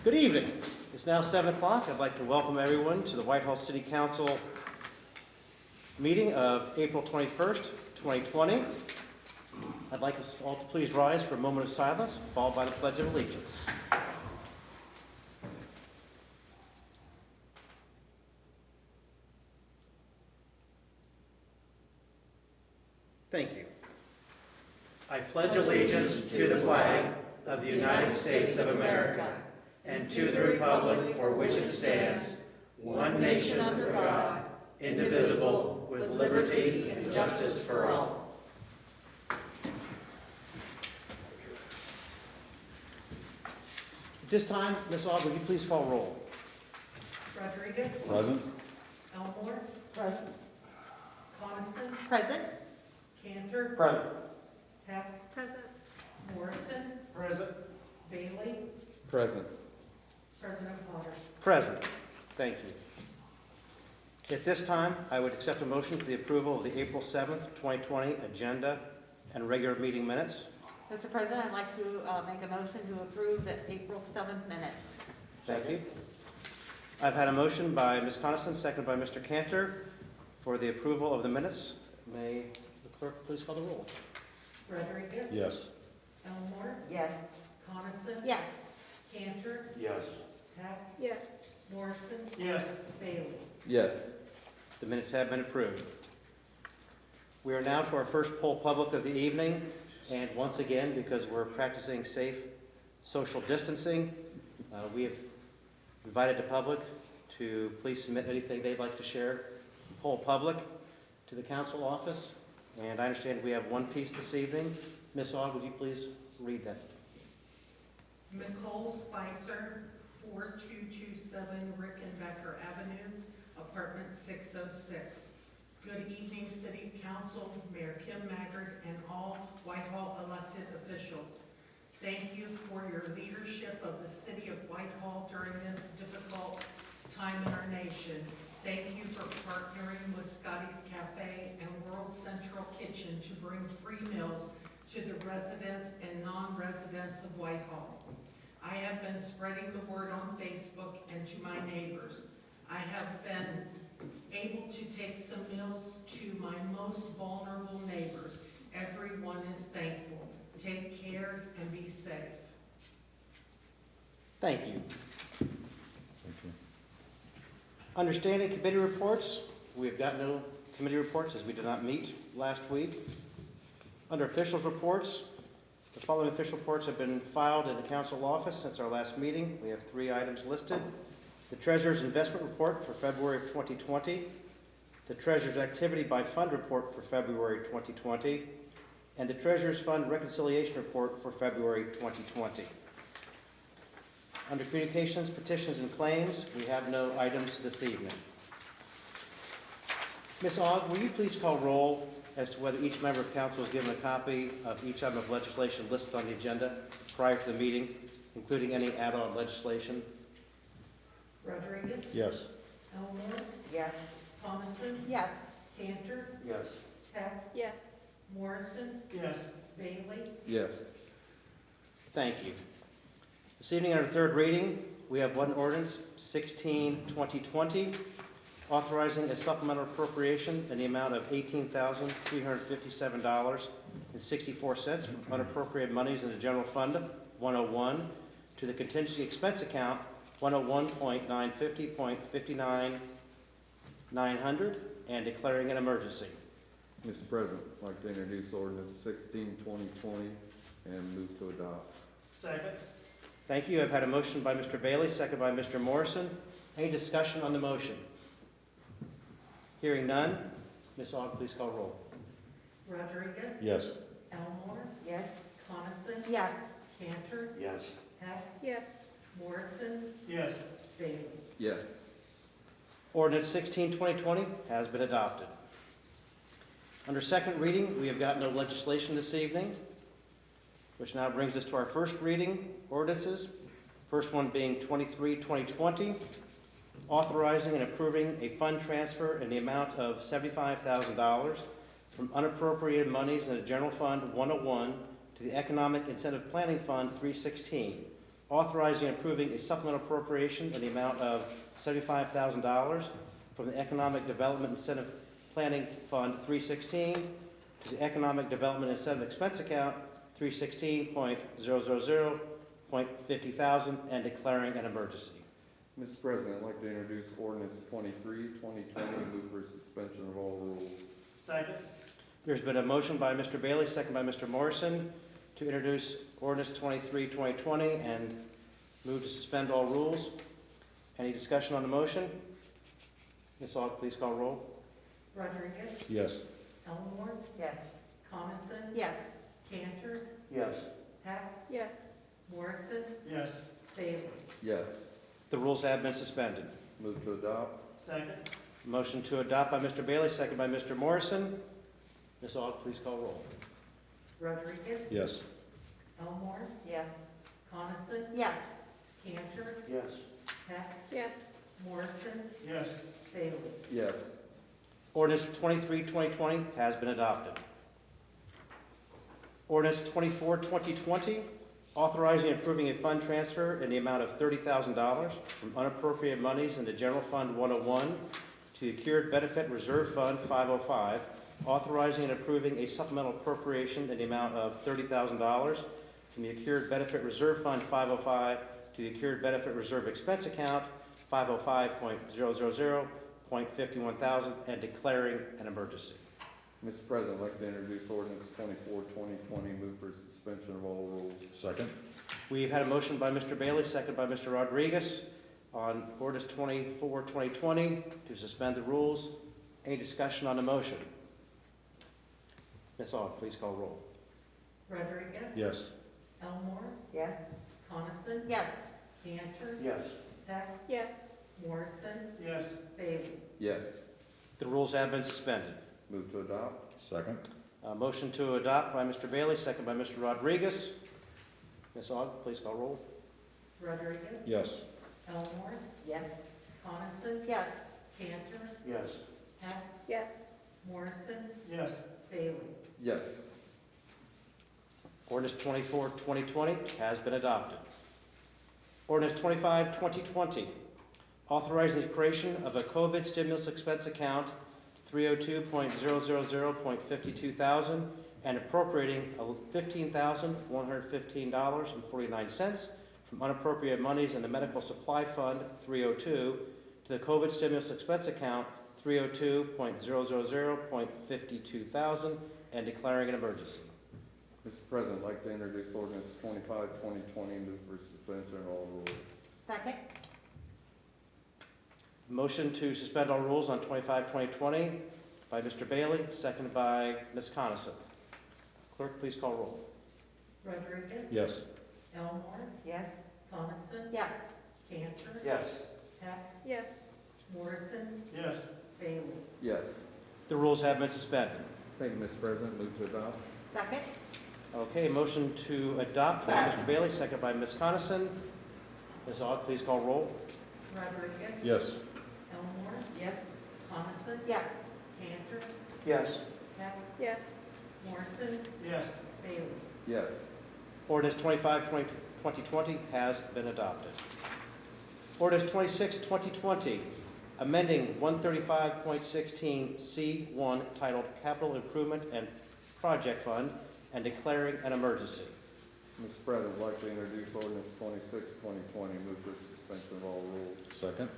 Good evening. It's now 7 o'clock. I'd like to welcome everyone to the Whitehall City Council meeting of April 21st, 2020. I'd like us all to please rise for a moment of silence, followed by the Pledge of Allegiance. Thank you. I pledge allegiance to the flag of the United States of America and to the republic for which it stands, one nation under God, indivisible, with liberty and justice for all. At this time, Ms. Aug, would you please call roll? Rodriguez. Present. Elmore. Present. Coniston. Present. Cantor. Present. Heck. Present. Morrison. Present. Bailey. Present. President Potter. Present. Thank you. At this time, I would accept a motion for the approval of the April 7th, 2020 agenda and regular meeting minutes. Mr. President, I'd like to make a motion to approve the April 7th minutes. Thank you. I've had a motion by Ms. Coniston, seconded by Mr. Cantor for the approval of the minutes. May the clerk please call the roll? Rodriguez. Yes. Elmore. Yes. Coniston. Yes. Cantor. Yes. Heck. Yes. Morrison. Yes. Bailey. Yes. The minutes have been approved. We are now to our first poll public of the evening, and once again, because we're practicing safe social distancing, we have invited the public to please submit anything they'd like to share, poll public, to the council office. And I understand we have one piece this evening. Ms. Aug, would you please read that? Nicole Spicer, 4227 Rickenbacker Avenue, apartment 606. Good evening, City Council, Mayor Kim Maggard, and all Whitehall elected officials. Thank you for your leadership of the City of Whitehall during this difficult time in our nation. Thank you for partnering with Scotty's Cafe and World Central Kitchen to bring free meals to the residents and non-residents of Whitehall. I have been spreading the word on Facebook and to my neighbors. I have been able to take some meals to my most vulnerable neighbors. Everyone is thankful. Take care and be safe. Thank you. Understanding committee reports, we have got no committee reports as we did not meet last week. Under officials reports, the following official reports have been filed in the council office since our last meeting. We have 3 items listed. The Treasurer's Investment Report for February of 2020, the Treasurer's Activity by Fund Report for February 2020, and the Treasurer's Fund Reconciliation Report for February 2020. Under Communications, Petitions, and Claims, we have no items this evening. Ms. Aug, will you please call roll as to whether each member of council is given a copy of each item of legislation listed on the agenda prior to the meeting, including any add-on legislation? Rodriguez. Yes. Elmore. Yes. Coniston. Yes. Cantor. Yes. Heck. Yes. Morrison. Yes. Bailey. Yes. Thank you. This evening, under third reading, we have one ordinance, 16-2020, authorizing a supplemental appropriation in the amount of $18,357.64 from unappropriated monies in the General Fund 101 to the contingency expense account 101.950.59,900 and declaring an emergency. Mr. President, I'd like to introduce ordinance 16-2020 and move to adopt. Second. Thank you. I've had a motion by Mr. Bailey, second by Mr. Morrison. Any discussion on the motion? Hearing none, Ms. Aug, please call roll. Rodriguez. Yes. Elmore. Yes. Coniston. Yes. Cantor. Yes. Heck. Yes. Morrison. Yes. Bailey. Yes. Ordinance 16-2020 has been adopted. Under second reading, we have got no legislation this evening, which now brings us to our first reading ordinances. First one being 23-2020, authorizing and approving a fund transfer in the amount of $75,000 from unappropriated monies in the General Fund 101 to the Economic Incentive Planning Fund 316 authorizing and approving a supplemental appropriation in the amount of $75,000 from the Economic Development Incentive Planning Fund 316 to the Economic Development Incentive Expense Account 316.000.50,000 and declaring an emergency. Mr. President, I'd like to introduce ordinance 23, 2020, and move for suspension of all rules. Second. There's been a motion by Mr. Bailey, second by Mr. Morrison, to introduce ordinance 23, 2020, and move to suspend all rules. Any discussion on the motion? Ms. Aug, please call roll. Rodriguez? Yes. Elmore? Yes. Coniston? Yes. Cantor? Yes. Heck? Yes. Morrison? Yes. Bailey? Yes. The rules have been suspended. Move to adopt. Second. Motion to adopt by Mr. Bailey, second by Mr. Morrison. Ms. Aug, please call roll. Rodriguez? Yes. Elmore? Yes. Coniston? Yes. Cantor? Yes. Heck? Yes. Morrison? Yes. Bailey? Yes. Ordinance 23, 2020 has been adopted. Ordinance 24, 2020, authorizing and approving a fund transfer in the amount of $30,000 from unappropriated monies in the General Fund 101 to the Accrued Benefit Reserve Fund 505, authorizing and approving a supplemental appropriation in the amount of $30,000 from the Accrued Benefit Reserve Fund 505 to the Accrued Benefit Reserve Expense Account 505.000.51,000 and declaring an emergency. Mr. President, I'd like to introduce ordinance 24, 2020, move for suspension of all rules. Second. We've had a motion by Mr. Bailey, second by Mr. Rodriguez on ordinance 24, 2020 to suspend the rules. Any discussion on the motion? Ms. Aug, please call roll. Rodriguez? Yes. Elmore? Yes. Coniston? Yes. Cantor? Yes. Heck? Yes. Morrison? Yes. Bailey? Yes. The rules have been suspended. Move to adopt. Second. Motion to adopt by Mr. Bailey, second by Mr. Rodriguez. Ms. Aug, please call roll. Rodriguez? Yes. Elmore? Yes. Coniston? Yes. Cantor? Yes. Heck? Yes. Morrison? Yes. Bailey? Yes. Ordinance 24, 2020 has been adopted. Ordinance 25, 2020, authorizing the creation of a COVID stimulus expense account 302.000.52,000 and appropriating $15,115.49 from unappropriated monies in the Medical Supply Fund 302 to the COVID stimulus expense account 302.000.52,000 and declaring an emergency. Mr. President, I'd like to introduce ordinance 25, 2020, move for suspension of all rules. Second. Motion to suspend all rules on 25, 2020 by Mr. Bailey, seconded by Ms. Coniston. Clerk, please call roll. Rodriguez? Yes. Elmore? Yes. Coniston? Yes. Cantor? Yes. Heck? Yes. Morrison? Yes. Bailey? Yes. The rules have been suspended. Thank you, Mr. President. Move to adopt. Second. Okay, motion to adopt by Mr. Bailey, seconded by Ms. Coniston. Ms. Aug, please call roll. Rodriguez? Yes. Elmore? Yes. Coniston? Yes. Cantor? Yes. Heck? Yes. Morrison? Yes. Bailey? Yes. Ordinance 25, 2020 has been adopted. Ordinance 26, 2020, amending 135.16C1 titled Capital Improvement and Project Fund and declaring an emergency. Mr. President, I'd like to introduce ordinance 26, 2020, move for suspension of all rules. Second.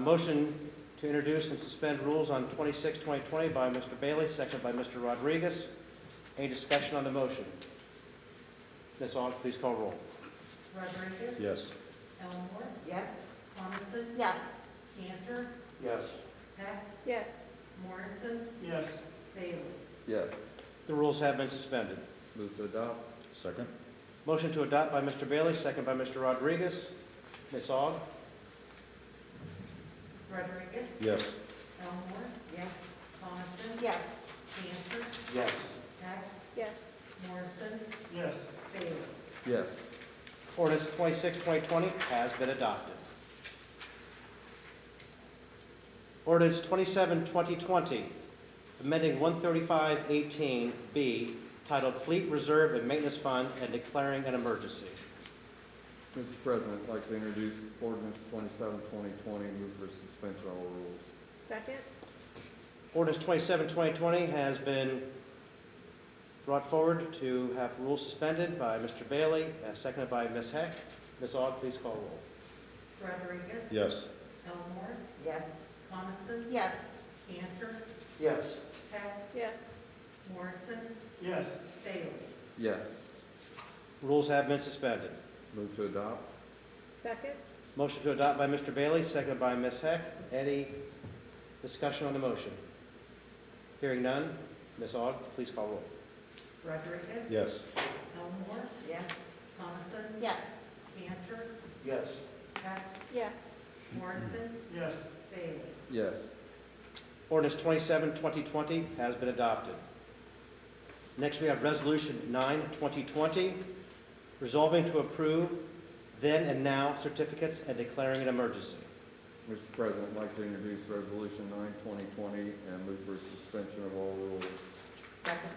Motion to introduce and suspend rules on 26, 2020 by Mr. Bailey, seconded by Mr. Rodriguez. Any discussion on the motion? Ms. Aug, please call roll. Rodriguez? Yes. Elmore? Yes. Coniston? Yes. Cantor? Yes. Heck? Yes. Morrison? Yes. Bailey? Yes. The rules have been suspended. Move to adopt. Second. Motion to adopt by Mr. Bailey, second by Mr. Rodriguez. Ms. Aug? Rodriguez? Yes. Elmore? Yes. Coniston? Yes. Cantor? Yes. Heck? Yes. Morrison? Yes. Bailey? Yes. Ordinance 26, 2020 has been adopted. Ordinance 27, 2020, amending 135.18B titled Fleet Reserve and Maintenance Fund and declaring an emergency. Mr. President, I'd like to introduce ordinance 27, 2020, move for suspension of all rules. Second? Ordinance 27, 2020 has been brought forward to have rules suspended by Mr. Bailey, seconded by Ms. Heck. Ms. Aug, please call roll. Rodriguez? Yes. Elmore? Yes. Coniston? Yes. Cantor? Yes. Heck? Yes. Morrison? Yes. Bailey? Yes. Rules have been suspended. Move to adopt. Second? Motion to adopt by Mr. Bailey, seconded by Ms. Heck. Any discussion on the motion? Hearing none. Ms. Aug, please call roll. Rodriguez? Yes. Elmore? Yes. Coniston? Yes. Cantor? Yes. Heck? Yes. Morrison? Yes. Bailey? Yes. Ordinance 27, 2020 has been adopted. Next, we have Resolution 9, 2020, resolving to approve then and now certificates and declaring an emergency. Mr. President, I'd like to introduce resolution 9, 2020, and move for suspension of all rules. Second?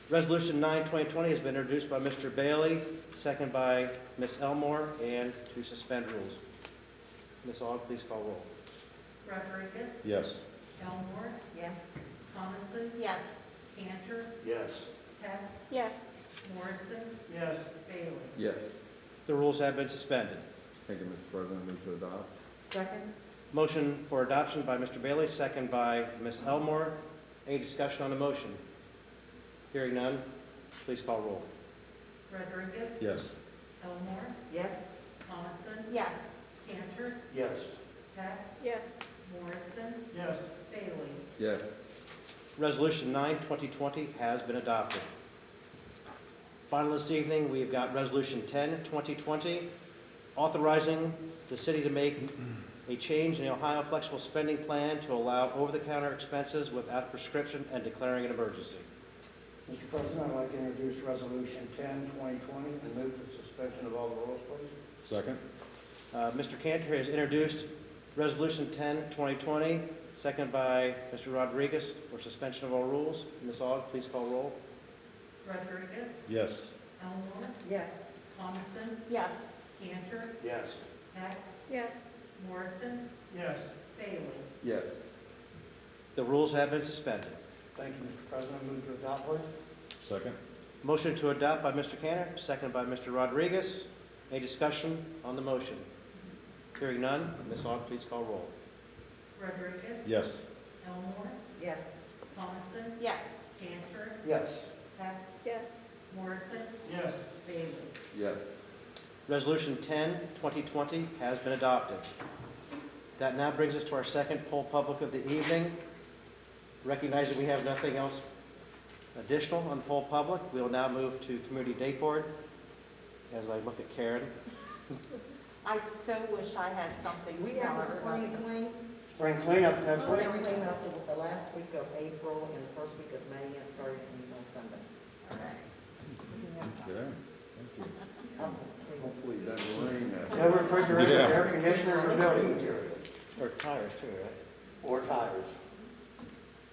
Resolution 9, 2020 has been introduced by Mr. Bailey, seconded by Ms. Elmore, and to suspend rules. Ms. Aug, please call roll. Rodriguez? Yes. Elmore? Yes. Coniston? Yes. Cantor? Yes. Heck? Yes. Morrison? Yes. Bailey? Yes. The rules have been suspended. Thank you, Mr. President. Move to adopt. Second? Motion for adoption by Mr. Bailey, second by Ms. Elmore. Any discussion on the motion? Hearing none, please call roll. Rodriguez? Yes. Elmore? Yes. Coniston? Yes. Cantor? Yes. Heck? Yes. Morrison? Yes. Bailey? Yes. Resolution 9, 2020 has been adopted. Finally, this evening, we've got Resolution 10, 2020, authorizing the city to make a change in the Ohio Flexible Spending Plan to allow over-the-counter expenses without prescription and declaring an emergency. Mr. President, I'd like to introduce Resolution 10, 2020, and move for suspension of all the rules, please. Second? Mr. Cantor has introduced Resolution 10, 2020, seconded by Mr. Rodriguez for suspension of all rules. Ms. Aug, please call roll. Rodriguez? Yes. Elmore? Yes. Coniston? Yes. Cantor? Yes. Heck? Yes. Morrison? Yes. Bailey? Yes. The rules have been suspended. Thank you, Mr. President. Move to adopt, please. Second? Motion to adopt by Mr. Cantor, seconded by Mr. Rodriguez. Any discussion on the motion? Hearing none, Ms. Aug, please call roll. Rodriguez? Yes. Elmore? Yes. Coniston? Yes. Cantor? Yes. Heck? Yes. Morrison? Yes. Bailey? Yes. Resolution 10, 2020 has been adopted. That now brings us to our second poll public of the evening. Recognizing we have nothing else additional on poll public, we will now move to Community Date Board. As I look at Karen. I so wish I had something to We tell have a spring everybody. clean, Spring cleanup next week. spring clean up the last week of April and the first week of May, and started on Sunday. Good. Thank you. Hopefully it doesn't rain that. No refrigerators, Yeah. air conditioners, or building materials, Or tires too, right? or tires.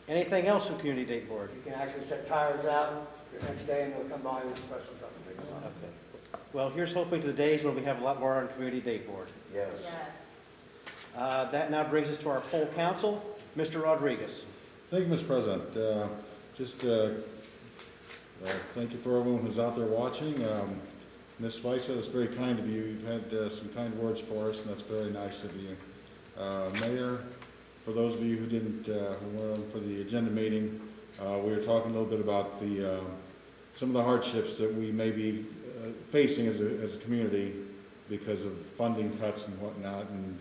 Anything else from Community Date Board? You can actually set tires out the next day, and they'll come by with special something. Pick them up. Okay. Well, here's hoping to the days when we have a lot more on Community Date Board. Yes. Yes. That now brings us to our poll council. Mr. Rodriguez. Thank you, Mr. President. Thank you for everyone who's out there watching. Ms. Spicer, that's very kind of you. You've had some kind words for us, and that's very nice of you. Mayor, for those of you who didn't, who weren't on for the agenda meeting, we were talking a little bit about some of the hardships that we may be facing as a community because of funding cuts and whatnot, and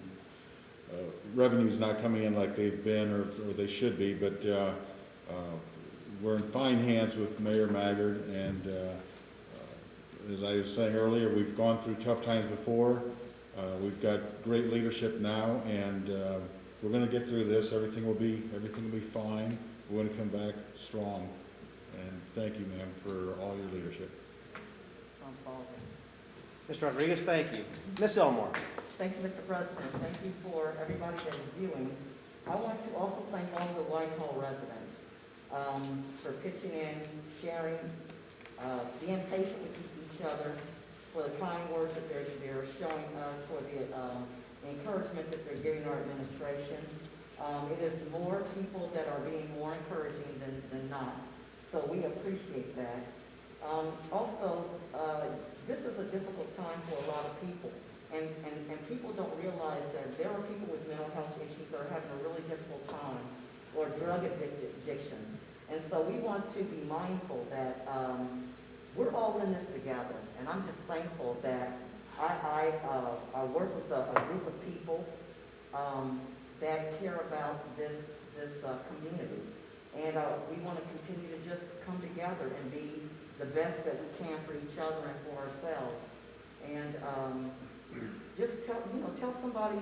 revenues not coming in like they've been or they should be, but we're in fine hands with Mayor Maggard, and as I was saying earlier, we've gone through tough times before. We've got great leadership now, and we're going to get through this. Everything will be fine. We're going to come back strong. And thank you, ma'am, for all your leadership. Mr. Rodriguez, thank you. Ms. Elmore. Thank you, Mr. President. Thank you for everybody that is viewing. I want to also thank all the Whitehall residents for pitching in, sharing, being patient with each other, for the kind words that they're showing us, for the encouragement that they're giving our administration. It is more people that are being more encouraging than not, so we appreciate that. Also, this is a difficult time for a lot of people, and people don't realize that there are people with mental health issues that are having a really difficult time, or drug addictions. And so we want to be mindful that we're all in this together, and I'm just thankful that I work with a group of people that care about this community. And we want to continue to just come together and be the best that we can for each other and for ourselves. And just tell somebody,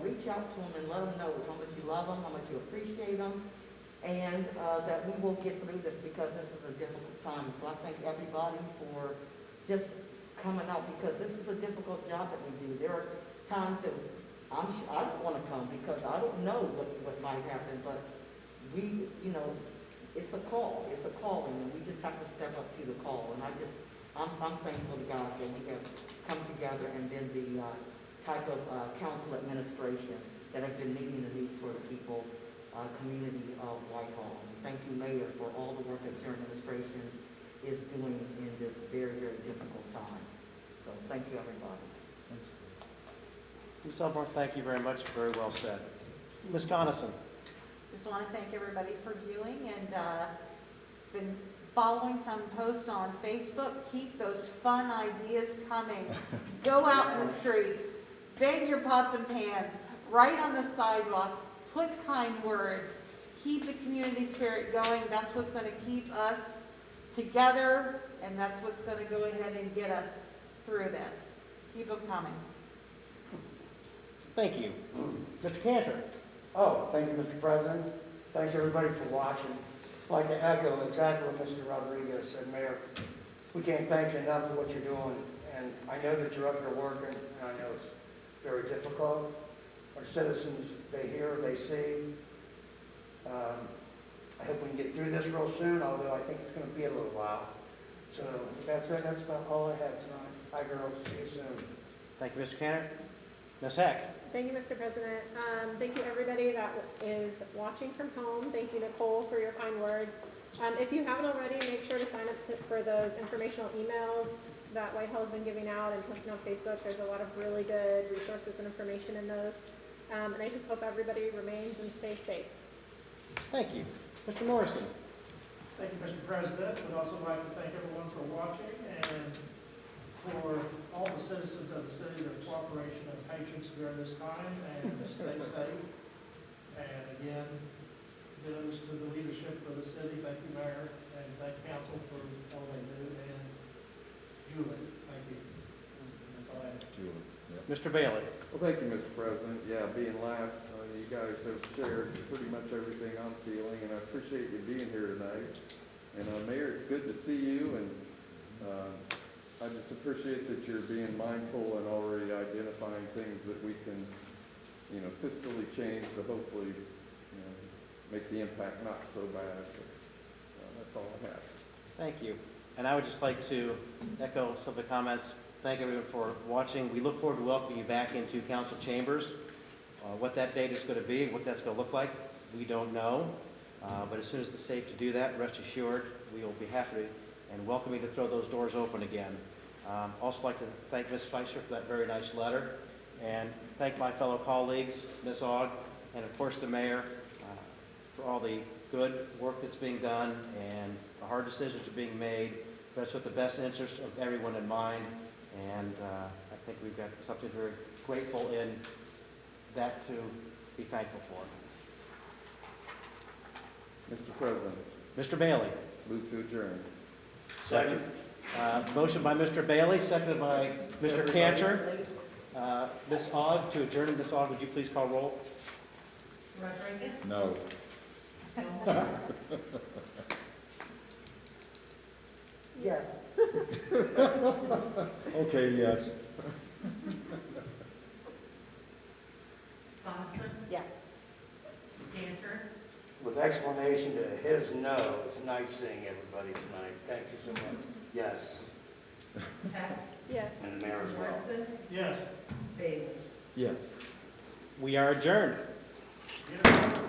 reach out to them and let them know how much you love them, how much you appreciate them, and that we will get through this, because this is a difficult time. So I thank everybody for just coming out, because this is a difficult job that we do. There are times that I don't want to come because I don't know what might happen, but we, it's a call, it's a calling, and we just have to step up to the call. And I'm thankful to God that we have come together and been the type of council administration that have been meeting the needs for the people, community of Whitehall. And thank you, Mayor, for all the work that your administration is doing in this very, very difficult time. So thank you, everybody. Ms. Elmore, thank you very much. Very well said. Ms. Coniston. Just want to thank everybody for viewing, and been following some posts on Facebook. Keep those fun ideas coming. Go out in the streets, bang your pots and pans, write on the sidewalk, put kind words, keep the community spirit going. That's what's going to keep us together, and that's what's going to go ahead and get us through this. Keep them coming. Thank you. Mr. Cantor. Oh, thank you, Mr. President. Thanks, everybody, for watching. I'd like to echo exactly what Mr. Rodriguez said, Mayor. We can't thank you enough for what you're doing, and I know that you're up there working, and I know it's very difficult. Our citizens, they hear, they see. I hope we can get through this real soon, although I think it's going to be a little while. So that's it. That's about all I have tonight. Bye, girls. See you soon. Thank you, Mr. Cantor. Ms. Heck. Thank you, Mr. President. Thank you, everybody that is watching from home. Thank you, Nicole, for your kind words. If you haven't already, make sure to sign up for those informational emails that Whitehall has been giving out and posting on Facebook. There's a lot of really good resources and information in those. And I just hope everybody remains and stays safe. Thank you. Mr. Morrison. Thank you, Mr. President. We'd also like to thank everyone for watching and for all the citizens of the city, their cooperation and patience during this time, and stay safe. And again, kudos to the leadership of the city. Thank you, Mayor, and thank council for all they do. And Julie, thank you. That's all I have. Mr. Bailey. Well, thank you, Mr. President. Yeah, being last, you guys have shared pretty much everything I'm feeling, and I appreciate you being here tonight. And Mayor, it's good to see you, and I just appreciate that you're being mindful and already identifying things that we can, fiscally change to hopefully, make the impact not so bad. But, that's all I have. Thank you. And I would just like to echo some of the comments. Thank everyone for watching. We look forward to welcoming you back into council chambers. What that date is going to be, what that's going to look like, we don't know. But as soon as it's safe to do that, rest assured, we will be happy and welcoming to throw those doors open again. Also like to thank Ms. Spicer for that very nice letter, and thank my fellow colleagues, Ms. Ogg, and of course the mayor, for all the good work that's being done and the hard decisions are being made, but it's with the best interest of everyone in mind. And I think we've got something very grateful in that to be thankful for. Mr. President, Mr. Bailey. move to adjourn. Second. Motion by Mr. Bailey, seconded by Mr. Cantor. Ms. Ogg, to adjourn. Ms. Ogg, would you please call roll? Rodriguez? No. Elmore? Yes. Okay, yes. Coniston? Yes. Cantor? With explanation to his no, it's nice seeing everybody tonight. Thank you so much. Yes. Heck? Yes. and the mayor as well. Morrison, Yes. Bailey. Yes. We are adjourned. Get it.